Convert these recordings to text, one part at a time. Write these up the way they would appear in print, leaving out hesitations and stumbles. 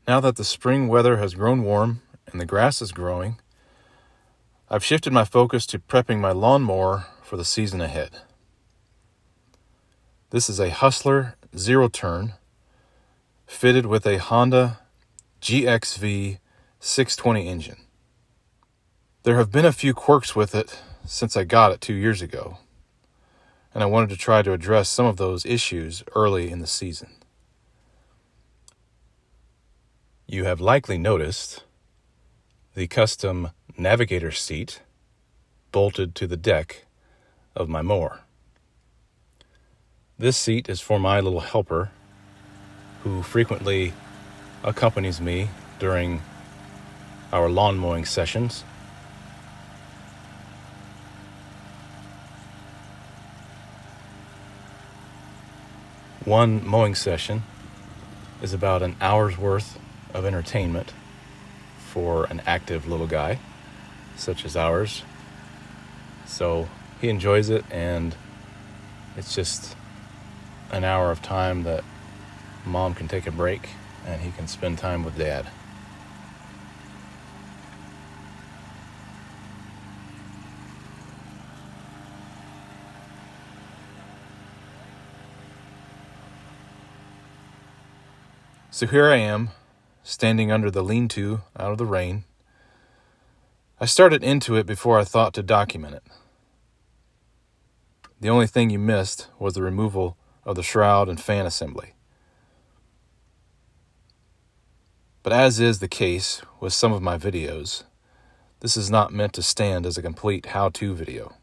Now that the spring weather has grown warm and the grass is growing, I've shifted my focus to prepping my lawnmower for the season ahead. This is a Hustler zero-turn fitted with a Honda GXV 620 engine. There have been a few quirks with it since I got it 2 years ago, and I wanted to try to address some of those issues early in the season. You have likely noticed the custom navigator seat bolted to the deck of my mower. This seat is for my little helper who frequently accompanies me during our lawn mowing sessions. One mowing session is about an hour's worth of entertainment for an active little guy such as ours. So he enjoys it, and it's just an hour of time that Mom can take a break and he can spend time with Dad. So here I am, standing under the lean-to out of the rain. I started into it before I thought to document it. The only thing you missed was the removal of the shroud and fan assembly. But as is the case with some of my videos, this is not meant to stand as a complete how-to video.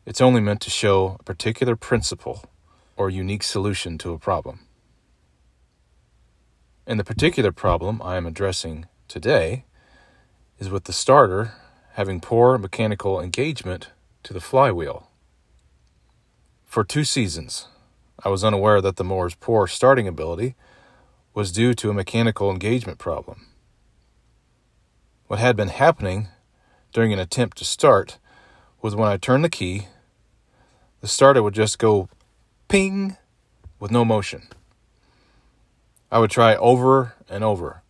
It's only meant to show a particular principle or unique solution to a problem. And the particular problem I am addressing today is with the starter having poor mechanical engagement to the flywheel. For 2 seasons, I was unaware that the mower's poor starting ability was due to a mechanical engagement problem. What had been happening during an attempt to start was when I turned the key, the starter would just go ping with no motion. I would try over and over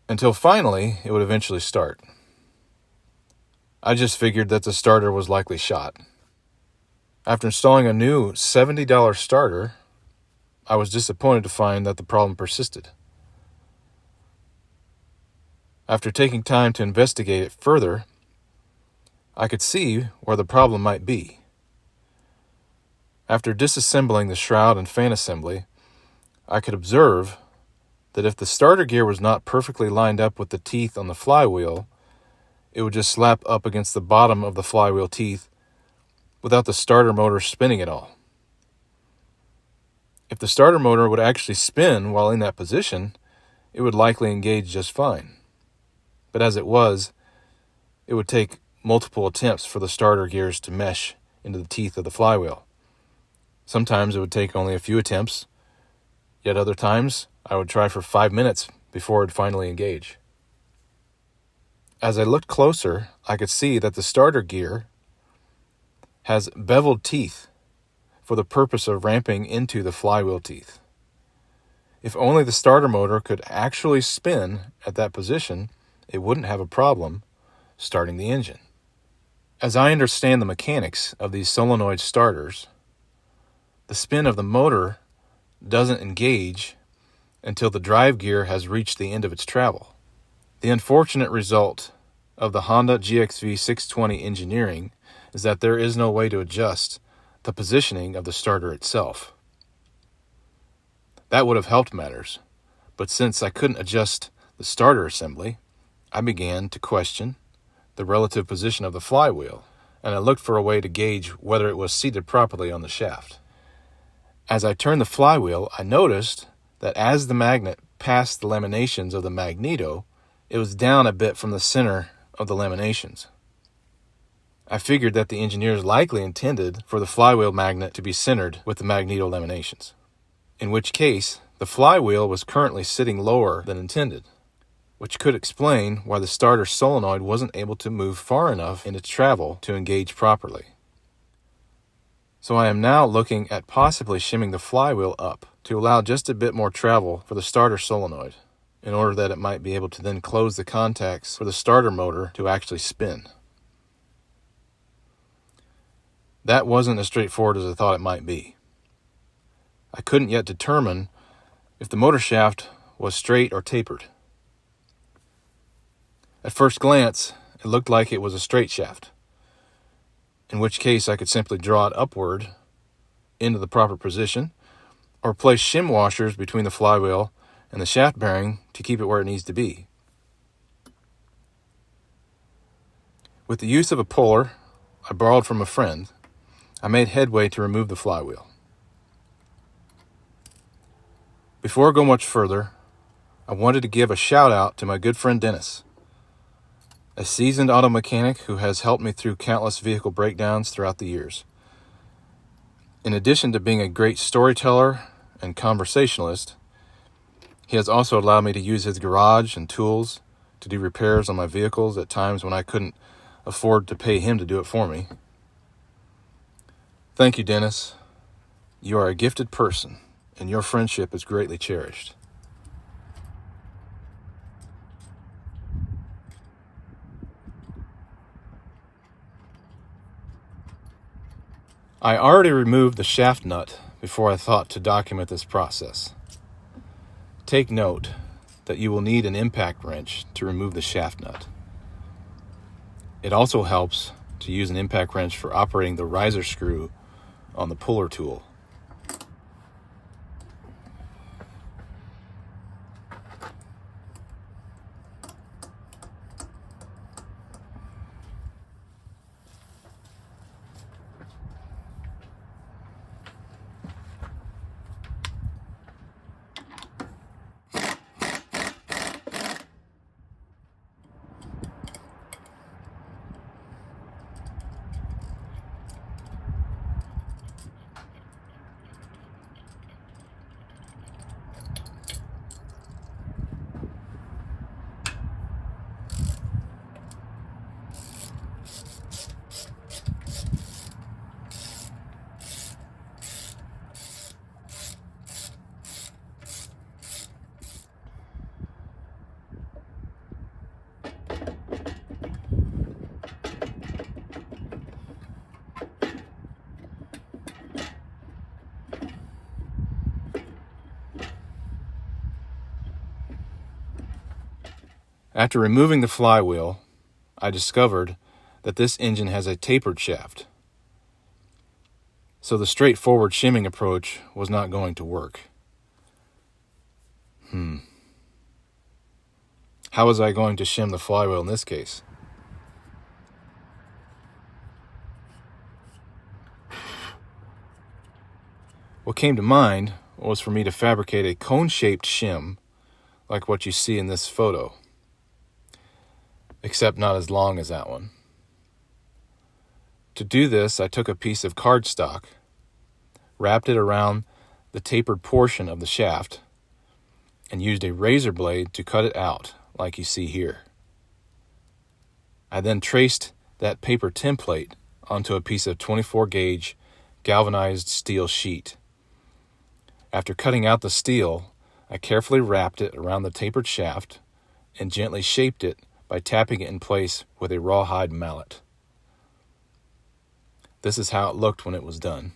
until finally it would eventually start. I just figured that the starter was likely shot. After installing a new $70 starter, I was disappointed to find that the problem persisted. After taking time to investigate it further, I could see where the problem might be. After disassembling the shroud and fan assembly, I could observe that if the starter gear was not perfectly lined up with the teeth on the flywheel, it would just slap up against the bottom of the flywheel teeth without the starter motor spinning at all. If the starter motor would actually spin while in that position, it would likely engage just fine. But as it was, it would take multiple attempts for the starter gears to mesh into the teeth of the flywheel. Sometimes it would take only a few attempts, yet other times I would try for 5 minutes before it would finally engage. As I looked closer, I could see that the starter gear has beveled teeth for the purpose of ramping into the flywheel teeth. If only the starter motor could actually spin at that position, it wouldn't have a problem starting the engine. As I understand the mechanics of these solenoid starters, the spin of the motor doesn't engage until the drive gear has reached the end of its travel. The unfortunate result of the Honda GXV 620 engineering is that there is no way to adjust the positioning of the starter itself. That would have helped matters, but since I couldn't adjust the starter assembly, I began to question the relative position of the flywheel, and I looked for a way to gauge whether it was seated properly on the shaft. As I turned the flywheel, I noticed that as the magnet passed the laminations of the magneto, it was down a bit from the center of the laminations. I figured that the engineers likely intended for the flywheel magnet to be centered with the magneto laminations, in which case the flywheel was currently sitting lower than intended, which could explain why the starter solenoid wasn't able to move far enough in its travel to engage properly. So I am now looking at possibly shimming the flywheel up to allow just a bit more travel for the starter solenoid, in order that it might be able to then close the contacts for the starter motor to actually spin. That wasn't as straightforward as I thought it might be. I couldn't yet determine if the motor shaft was straight or tapered. At first glance, it looked like it was a straight shaft, in which case I could simply draw it upward into the proper position, or place shim washers between the flywheel and the shaft bearing to keep it where it needs to be. With the use of a puller I borrowed from a friend, I made headway to remove the flywheel. Before I go much further, I wanted to give a shout out to my good friend Dennis, a seasoned auto mechanic who has helped me through countless vehicle breakdowns throughout the years. In addition to being a great storyteller and conversationalist, he has also allowed me to use his garage and tools to do repairs on my vehicles at times when I couldn't afford to pay him to do it for me. Thank you, Dennis. You are a gifted person, and your friendship is greatly cherished. I already removed the shaft nut before I thought to document this process. Take note that you will need an impact wrench to remove the shaft nut. It also helps to use an impact wrench for operating the riser screw on the puller tool. After removing the flywheel, I discovered that this engine has a tapered shaft, so the straightforward shimming approach was not going to work. How was I going to shim the flywheel in this case? What came to mind was for me to fabricate a cone-shaped shim like what you see in this photo, except not as long as that one. To do this, I took a piece of cardstock, wrapped it around the tapered portion of the shaft, and used a razor blade to cut it out, like you see here. I then traced that paper template onto a piece of 24 gauge galvanized steel sheet. After cutting out the steel, I carefully wrapped it around the tapered shaft and gently shaped it by tapping it in place with a rawhide mallet. This is how it looked when it was done.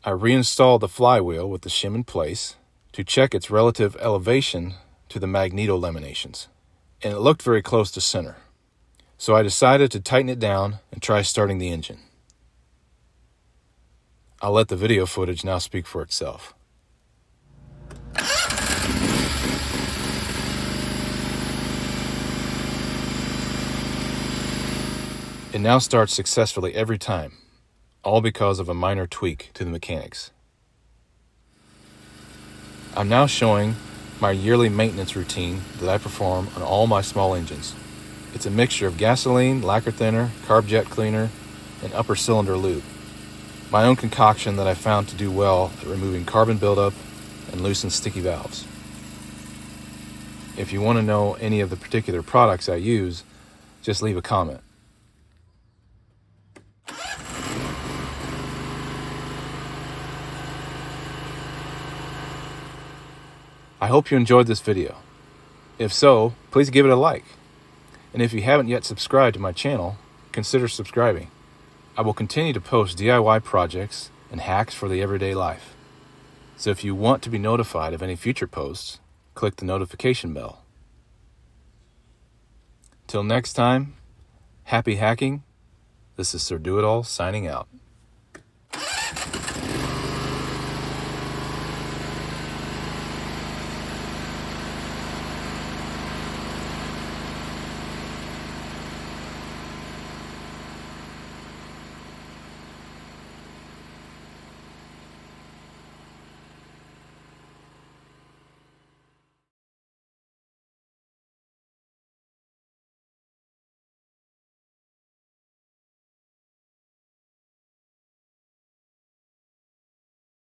I reinstalled the flywheel with the shim in place to check its relative elevation to the magneto laminations, and it looked very close to center. So I decided to tighten it down and try starting the engine. I'll let the video footage now speak for itself. It now starts successfully every time, all because of a minor tweak to the mechanics. I'm now showing my yearly maintenance routine that I perform on all my small engines. It's a mixture of gasoline, lacquer thinner, carb jet cleaner, and upper cylinder lube. My own concoction that I found to do well at removing carbon buildup and loosen sticky valves. If you want to know any of the particular products I use, just leave a comment. I hope you enjoyed this video. If so, please give it a like. And if you haven't yet subscribed to my channel, consider subscribing. I will continue to post DIY projects and hacks for the everyday life. So if you want to be notified of any future posts, click the notification bell. Till next time, happy hacking. This is Sir Do It All signing out.